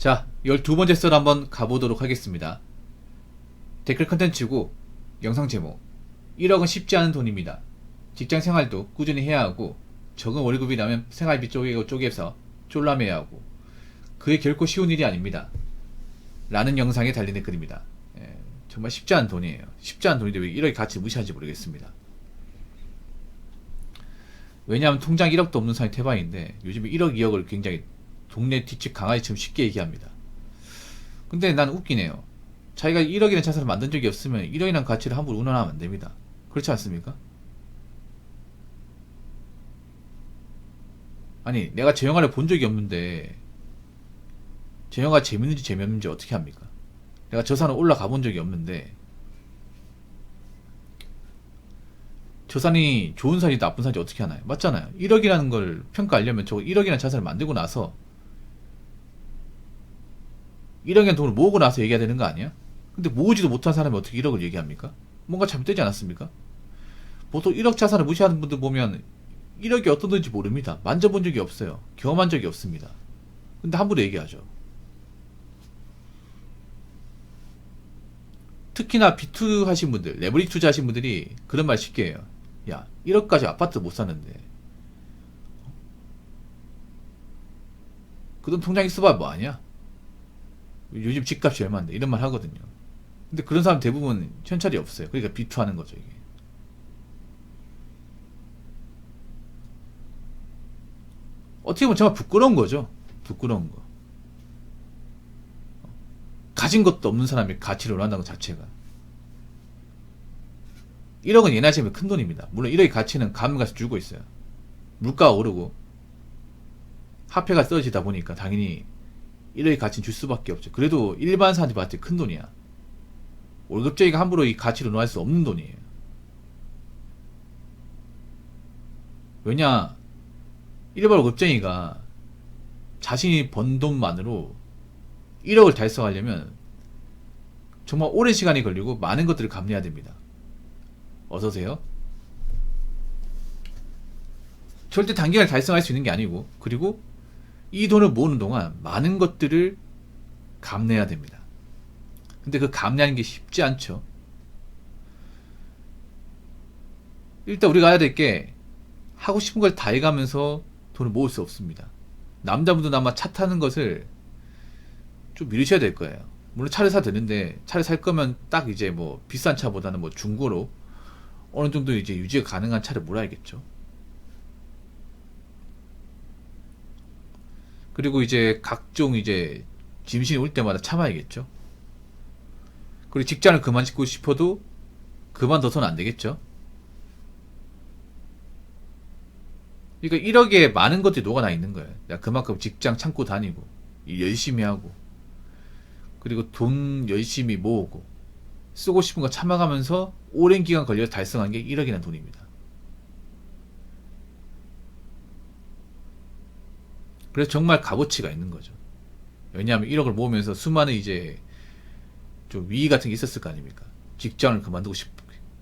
자, 12번째 썰 한번 가보도록 하겠습니다. 댓글 컨텐츠고 영상 제목 1억은 쉽지 않은 돈입니다. 직장 생활도 꾸준히 해야 하고 적은 월급이라면 생활비 쪼개서 쫄라매야 하고 그게 결코 쉬운 일이 아닙니다. 라는 영상에 달린 댓글입니다. 정말 쉽지 않은 돈이에요. 쉽지 않은 돈인데 왜 1억의 가치 무시하는지 모르겠습니다. 왜냐하면 통장 1억도 없는 사람이 태반인데 요즘에 1억 2억을 굉장히 동네 뒷집 강아지처럼 쉽게 얘기합니다. 근데 난 웃기네요. 자기가 1억이라는 자산을 만든 적이 없으면 1억이라는 가치를 함부로 운운하면 안 됩니다. 그렇지 않습니까? 아니, 내가 저 영화를 본 적이 없는데 저 영화가 재밌는지 재미없는지 어떻게 합니까? 내가 저 산을 올라가 본 적이 없는데 저 산이 좋은 산이 나쁜 산인지 어떻게 하나요? 맞잖아요. 1억이라는 걸 평가하려면 저 1억이라는 자산을 만들고 나서 1억이라는 돈을 모으고 나서 얘기해야 되는 거 아니야? 근데 모으지도 못한 사람이 어떻게 1억을 얘기합니까? 뭔가 잘못되지 않았습니까? 보통 1억 자산을 무시하는 분들 보면 1억이 어떤 돈인지 모릅니다. 만져본 적이 없어요. 경험한 적이 없습니다. 근데 함부로 얘기하죠. 특히나 B2 하신 분들, 레버리지 투자 하신 분들이 그런 말 쉽게 해요. 야, 1억까지 아파트 못 사는데 그 돈 통장에 있어봐 뭐하냐? 요즘 집값이 얼마인데 이런 말 하거든요. 근데 그런 사람 대부분 현찰이 없어요. 그러니까 B2 하는 거죠. 이게 어떻게 보면 정말 부끄러운 거죠. 부끄러운 거. 가진 것도 없는 사람이 가치를 원한다는 것 자체가. 1억은 예나 지금은 큰 돈입니다. 물론 1억의 가치는 가면 줄고 있어요. 물가가 오르고 화폐가 떨어지다 보니까 당연히 1억의 가치는 줄 수밖에 없죠. 그래도 일반 사람들이 봤을 때 큰 돈이야. 월급쟁이가 함부로 이 가치를 논할 수 없는 돈이에요. 왜냐, 일반 월급쟁이가 자신이 번 돈만으로 1억을 달성하려면 정말 오랜 시간이 걸리고 많은 것들을 감내해야 됩니다. 어서오세요. 절대 단기간에 달성할 수 있는 게 아니고, 그리고 이 돈을 모으는 동안 많은 것들을 감내해야 됩니다. 근데 그 감내하는 게 쉽지 않죠. 일단 우리가 알아야 될 게 하고 싶은 걸 다 해가면서 돈을 모을 수 없습니다. 남자분들은 아마 차 타는 것을 좀 미루셔야 될 거예요. 물론 차를 사도 되는데 차를 살 거면 딱 이제 뭐 비싼 차보다는 뭐 중고로 어느 정도 이제 유지가 가능한 차를 몰아야겠죠. 그리고 이제 각종 이제 짐신이 올 때마다 참아야겠죠. 그리고 직장을 그만두고 싶어도 그만둬서는 안 되겠죠. 그러니까 1억에 많은 것들이 녹아나 있는 거예요. 내가 그만큼 직장 참고 다니고 일 열심히 하고 그리고 돈 열심히 모으고 쓰고 싶은 거 참아가면서 오랜 기간 걸려서 달성한 게 1억이라는 돈입니다. 그래서 정말 값어치가 있는 거죠. 왜냐하면 1억을 모으면서 수많은 이제 좀 위기 같은 게 있었을 거 아닙니까? 직장을 그만두고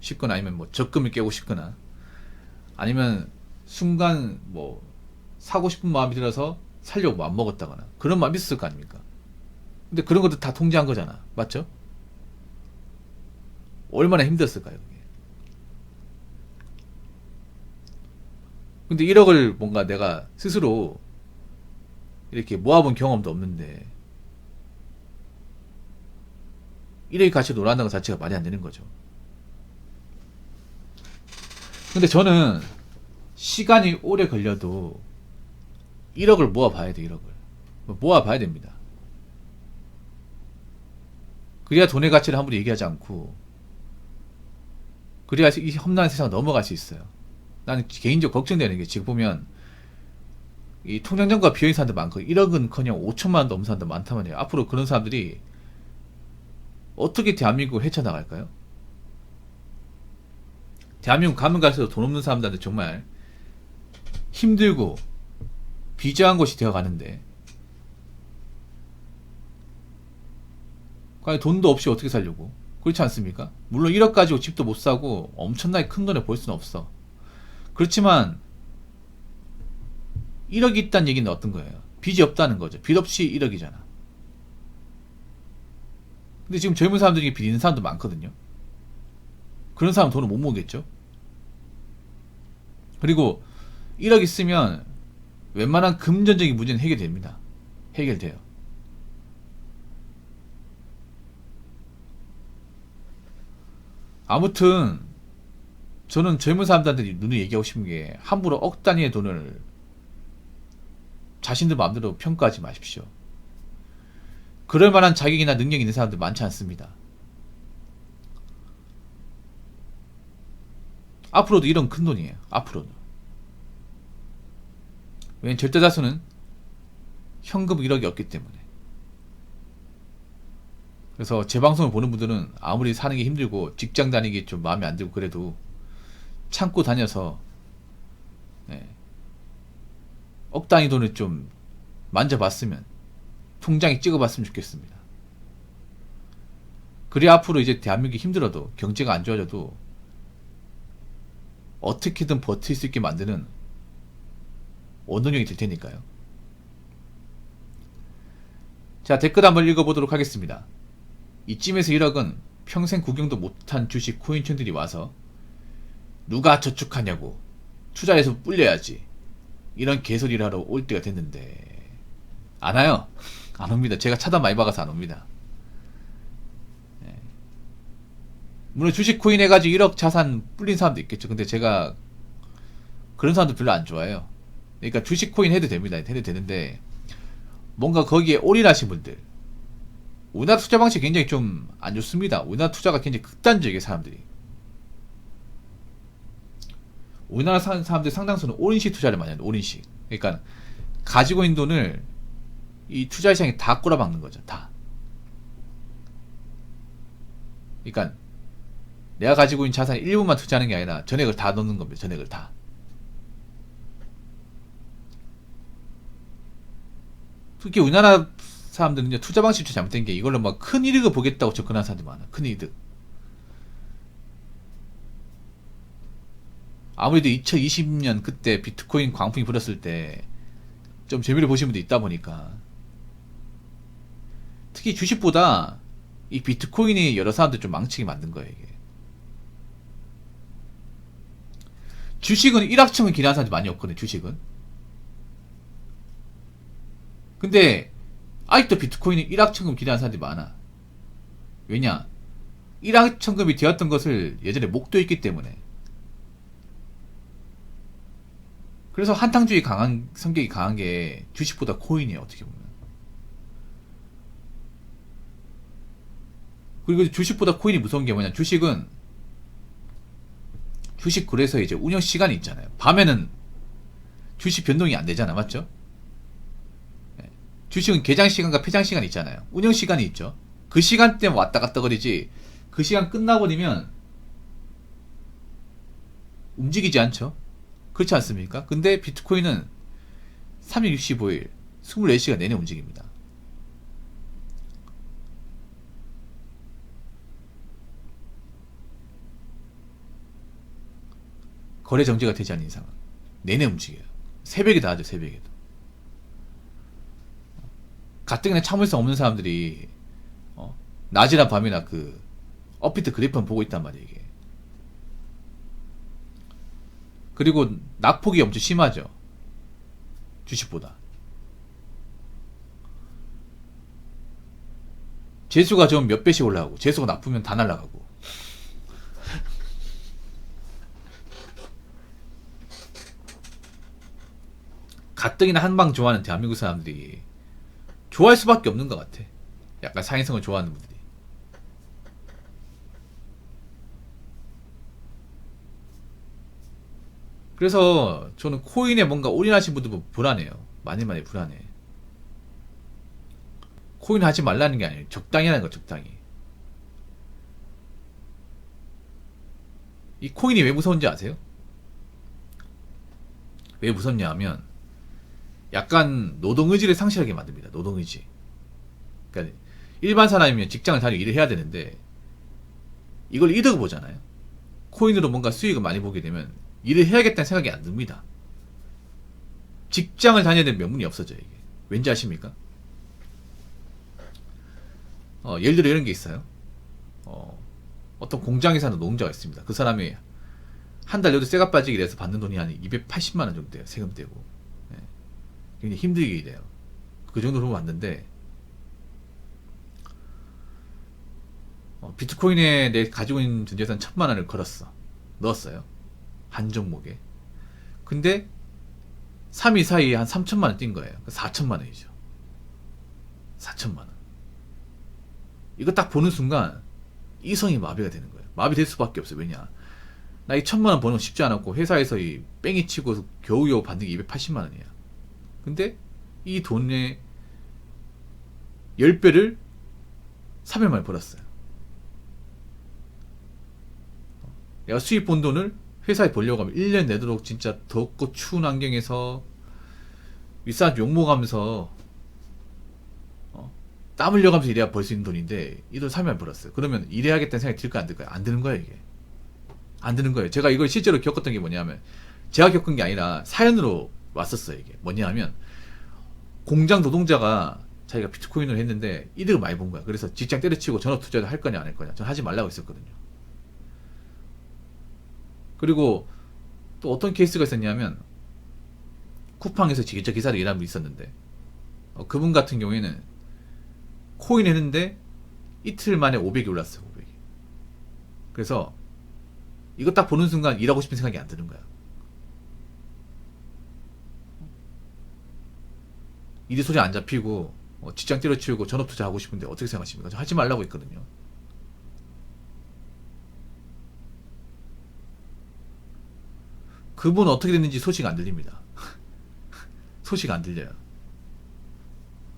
싶거나 아니면 뭐 적금을 깨고 싶거나 아니면 순간 뭐 사고 싶은 마음이 들어서 살려고 안 먹었다거나 그런 마음이 있었을 거 아닙니까? 근데 그런 것도 다 통제한 거잖아. 맞죠? 얼마나 힘들었을까요? 그게. 근데 1억을 뭔가 내가 스스로 이렇게 모아본 경험도 없는데 1억의 가치로 놀아나는 것 자체가 말이 안 되는 거죠. 근데 저는 시간이 오래 걸려도 1억을 모아봐야 돼. 1억을 모아봐야 됩니다. 그래야 돈의 가치를 함부로 얘기하지 않고 그래야 이 험난한 세상을 넘어갈 수 있어요. 나는 개인적으로 걱정되는 게 지금 보면 이 통장정과 비어있는 사람들 많고 1억은커녕 5천만 원도 없는 사람들 많단 말이에요. 앞으로 그런 사람들이 어떻게 대한민국을 헤쳐나갈까요? 대한민국 가면 갈수록 돈 없는 사람들한테 정말 힘들고 비장한 곳이 되어가는데 과연 돈도 없이 어떻게 살려고? 그렇지 않습니까? 물론 1억 가지고 집도 못 사고 엄청나게 큰 돈을 벌 수는 없어. 그렇지만 1억이 있다는 얘기는 어떤 거예요? 빚이 없다는 거죠. 빚 없이 1억이잖아. 근데 지금 젊은 사람들이 빌리는 사람도 많거든요. 그런 사람 돈을 못 모으겠죠. 그리고 1억 있으면 웬만한 금전적인 문제는 해결됩니다. 해결돼요. 아무튼 저는 젊은 사람들한테 눈을 얘기하고 싶은 게 함부로 억 단위의 돈을 자신들 마음대로 평가하지 마십시오. 그럴 만한 자격이나 능력이 있는 사람들 많지 않습니다. 앞으로도 이런 큰 돈이에요. 앞으로도. 왜냐면 절대다수는 현금 1억이 없기 때문에. 그래서 제 방송을 보는 분들은 아무리 사는 게 힘들고 직장 다니기 좀 마음에 안 들고 그래도 참고 다녀서 억 단위 돈을 좀 만져봤으면, 통장에 찍어봤으면 좋겠습니다. 그래야 앞으로 이제 대한민국이 힘들어도, 경제가 안 좋아져도 어떻게든 버틸 수 있게 만드는 원동력이 될 테니까요. 자, 댓글 한번 읽어보도록 하겠습니다. 이쯤에서 1억은 평생 구경도 못한 주식 코인촌들이 와서 누가 저축하냐고, 투자해서 불려야지, 이런 개소리를 하러 올 때가 됐는데 안 와요. 안 옵니다. 제가 차단 많이 박아서 안 옵니다. 물론 주식 코인 해가지고 1억 자산 불린 사람도 있겠죠. 근데 제가 그런 사람도 별로 안 좋아해요. 그러니까 주식 코인 해도 됩니다. 해도 되는데 뭔가 거기에 올인하신 분들, 우리나라 투자 방식이 굉장히 좀 안 좋습니다. 우리나라 투자가 굉장히 극단적이에요. 사람들이, 우리나라 사람들 상당수는 올인식 투자를 많이 합니다. 올인식. 그러니까 가지고 있는 돈을 이 투자 시장에 다 꼬라박는 거죠. 다. 그러니까 내가 가지고 있는 자산 일부만 투자하는 게 아니라 전액을 다 넣는 겁니다. 전액을 다. 특히 우리나라 사람들은 투자 방식이 잘못된 게, 이걸로 막 큰 이득을 보겠다고 접근하는 사람들이 많아. 큰 이득. 아무래도 2020년 그때 비트코인 광풍이 불었을 때 좀 재미를 보신 분도 있다 보니까, 특히 주식보다 이 비트코인이 여러 사람들 좀 망치게 만든 거예요. 이게 주식은 일확천금 기대하는 사람들이 많이 없거든요. 주식은. 근데 아직도 비트코인은 일확천금 기대하는 사람들이 많아. 왜냐? 일확천금이 되었던 것을 예전에 목도했기 때문에. 그래서 한탕주의 강한, 성격이 강한 게 주식보다 코인이에요. 어떻게 보면. 그리고 주식보다 코인이 무서운 게 뭐냐? 주식은 주식 거래소에 이제 운영 시간이 있잖아요. 밤에는 주식 변동이 안 되잖아. 맞죠? 주식은 개장 시간과 폐장 시간이 있잖아요. 운영 시간이 있죠. 그 시간대 왔다 갔다 거리지, 그 시간 끝나버리면 움직이지 않죠. 그렇지 않습니까? 근데 비트코인은 365일 24시간 내내 움직입니다. 거래 정지가 되지 않는 이상은 내내 움직여요. 새벽에 다 하죠. 새벽에도. 가뜩이나 참을성 없는 사람들이 낮이나 밤이나 그 업비트 그래프만 보고 있단 말이에요. 이게. 그리고 낙폭이 엄청 심하죠. 주식보다. 재수가 좀 몇 배씩 올라가고, 재수가 나쁘면 다 날라가고. 가뜩이나 한방 좋아하는 대한민국 사람들이 좋아할 수밖에 없는 것 같아. 약간 사행성을 좋아하는 분들이. 그래서 저는 코인에 뭔가 올인하신 분들 보면 불안해요. 많이 불안해. 코인 하지 말라는 게 아니에요. 적당히 하는 거, 적당히. 이 코인이 왜 무서운지 아세요? 왜 무섭냐 하면, 약간 노동의지를 상실하게 만듭니다. 노동의지. 그러니까 일반 사람이면 직장을 다니고 일을 해야 되는데, 이걸 이득을 보잖아요. 코인으로 뭔가 수익을 많이 보게 되면 일을 해야겠다는 생각이 안 듭니다. 직장을 다녀야 되는 명분이 없어져요. 이게 왠지 아십니까? 예를 들어 이런 게 있어요. 어떤 공장에서 하는 노동자가 있습니다. 그 사람이 한 달 여도 쇠가 빠지게 돼서 받는 돈이 한 280만 원 정도 돼요. 세금 떼고. 예. 굉장히 힘들게 일해요. 그 정도로 봤는데 비트코인에 내 가지고 있는 전재산 1000만 원을 걸었어. 넣었어요. 한 종목에. 근데 3일 사이에 한 3천만 원 뛴 거예요. 4천만 원이죠. 4천만 원. 이거 딱 보는 순간 이성이 마비가 되는 거예요. 마비될 수밖에 없어요. 왜냐? 나 이 1000만 원 버는 거 쉽지 않았고 회사에서 이 뺑이 치고 겨우겨우 받는 게 280만 원이야. 근데 이 돈의 10배를 3일 만에 벌었어요. 내가 수입 본 돈을 회사에 벌려고 하면 1년 내도록 진짜 덥고 추운 환경에서 윗사람 욕먹으면서 땀 흘려가면서 일해야 벌 수 있는 돈인데 이 돈 3일 만에 벌었어요. 그러면 일해야겠다는 생각이 들까 안 들까요? 안 드는 거예요. 이게 안 드는 거예요. 제가 이걸 실제로 겪었던 게 뭐냐면 제가 겪은 게 아니라 사연으로 왔었어요. 이게 뭐냐면 공장 노동자가 자기가 비트코인을 했는데 이득을 많이 본 거야. 그래서 직장 때려치고 전업 투자를 할 거냐 안 할 거냐 전 하지 말라고 했었거든요. 그리고 또 어떤 케이스가 있었냐면 쿠팡에서 기차 기사로 일하는 분이 있었는데 그분 같은 경우에는 코인 했는데 이틀 만에 500이 올랐어요. 500이. 그래서 이거 딱 보는 순간 일하고 싶은 생각이 안 드는 거야. 일이 소리 안 잡히고 직장 때려치우고 전업 투자하고 싶은데 어떻게 생각하십니까? 저 하지 말라고 했거든요. 그분 어떻게 됐는지 소식 안 들립니다. 소식 안 들려요.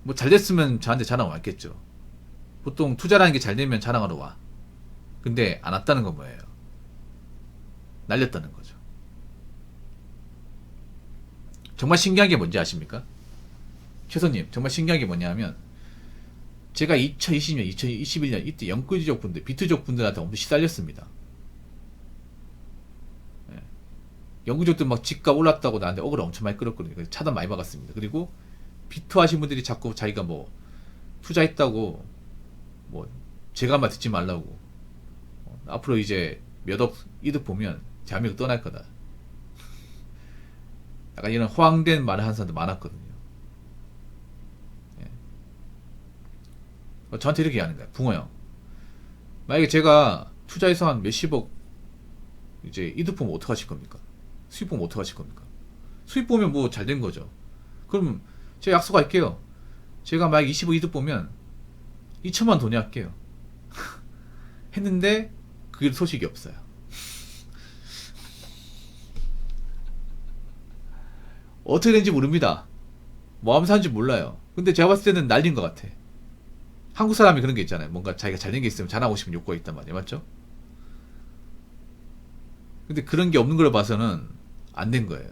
뭐 잘 됐으면 저한테 자랑 왔겠죠. 보통 투자라는 게 잘 되면 자랑하러 와. 근데 안 왔다는 건 뭐예요? 날렸다는 거죠. 정말 신기한 게 뭔지 아십니까? 최선님, 정말 신기한 게 뭐냐면 제가 2020년, 2021년 이때 영구지족 분들, 비트족 분들한테 엄청 시달렸습니다. 예. 영구족들 막 집값 올랐다고 나한테 억울 엄청 많이 끌었거든요. 그래서 차단 많이 박았습니다. 그리고 비트 하신 분들이 자꾸 자기가 뭐 투자했다고 뭐 제가 말 듣지 말라고 앞으로 이제 몇 억 이득 보면 대한민국 떠날 거다. 약간 이런 호황된 말을 하는 사람도 많았거든요. 예. 저한테 이렇게 하는 거야. 붕어 형. 만약에 제가 투자해서 한 몇십억 이제 이득 보면 어떡하실 겁니까? 수입 보면 어떡하실 겁니까? 수입 보면 뭐 잘 된 거죠. 그럼 제가 약속할게요. 제가 만약 20억 이득 보면 2천만 돈이 할게요. 했는데 그게 소식이 없어요. 어떻게 된지 모릅니다. 뭐 하면서 하는지 몰라요. 근데 제가 봤을 때는 날린 것 같아. 한국 사람이 그런 게 있잖아요. 뭔가 자기가 잘된 게 있으면 자랑하고 싶은 욕구가 있단 말이에요. 맞죠? 근데 그런 게 없는 걸 봐서는 안 된 거예요.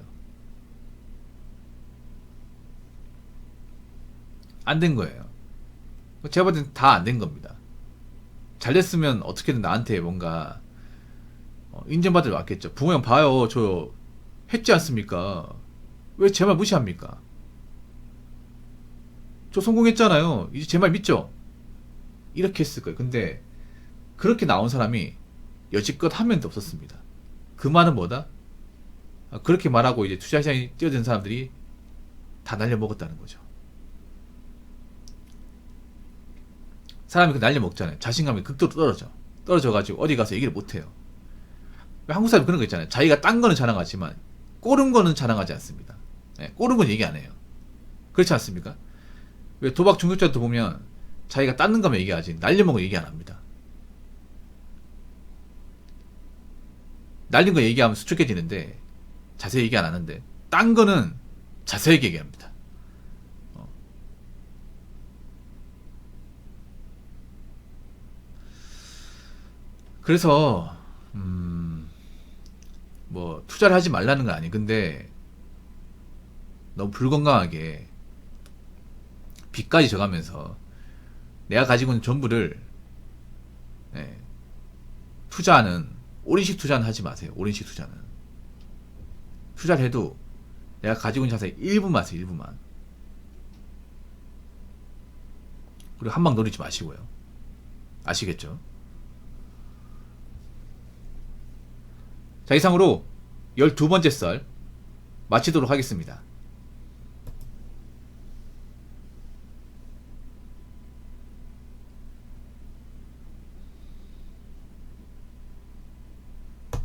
안 된 거예요. 제가 봤을 땐 다 안 된 겁니다. 잘 됐으면 어떻게든 나한테 뭔가 인정받을 왔겠죠. 부모 형 봐요. 저 했지 않습니까? 왜 제 말 무시합니까? 저 성공했잖아요. 이제 제 말 믿죠? 이렇게 했을 거예요. 근데 그렇게 나온 사람이 여지껏 한 명도 없었습니다. 그 말은 뭐다? 그렇게 말하고 이제 투자시장에 뛰어든 사람들이 다 날려먹었다는 거죠. 사람이 그 날려먹잖아요. 자신감이 극도로 떨어져가지고 어디 가서 얘기를 못해요. 한국 사람이 그런 거 있잖아요. 자기가 딴 거는 자랑하지만 꼬른 거는 자랑하지 않습니다. 네, 꼬른 건 얘기 안 해요. 그렇지 않습니까? 왜 도박 중독자도 보면 자기가 땄는 거면 얘기하지 날려먹은 거 얘기 안 합니다. 날린 거 얘기하면 수축해지는데 자세히 얘기 안 하는데 딴 거는 자세히 얘기합니다. 그래서 뭐 투자를 하지 말라는 건 아니. 근데 너무 불건강하게 빚까지 져가면서 내가 가지고 있는 전부를 투자는 올인식 투자는 하지 마세요. 올인식 투자는 투자를 해도 내가 가지고 있는 자산의 일부만 하세요. 일부만. 그리고 한 방 노리지 마시고요. 아시겠죠? 자, 이상으로 12번째 썰 마치도록 하겠습니다.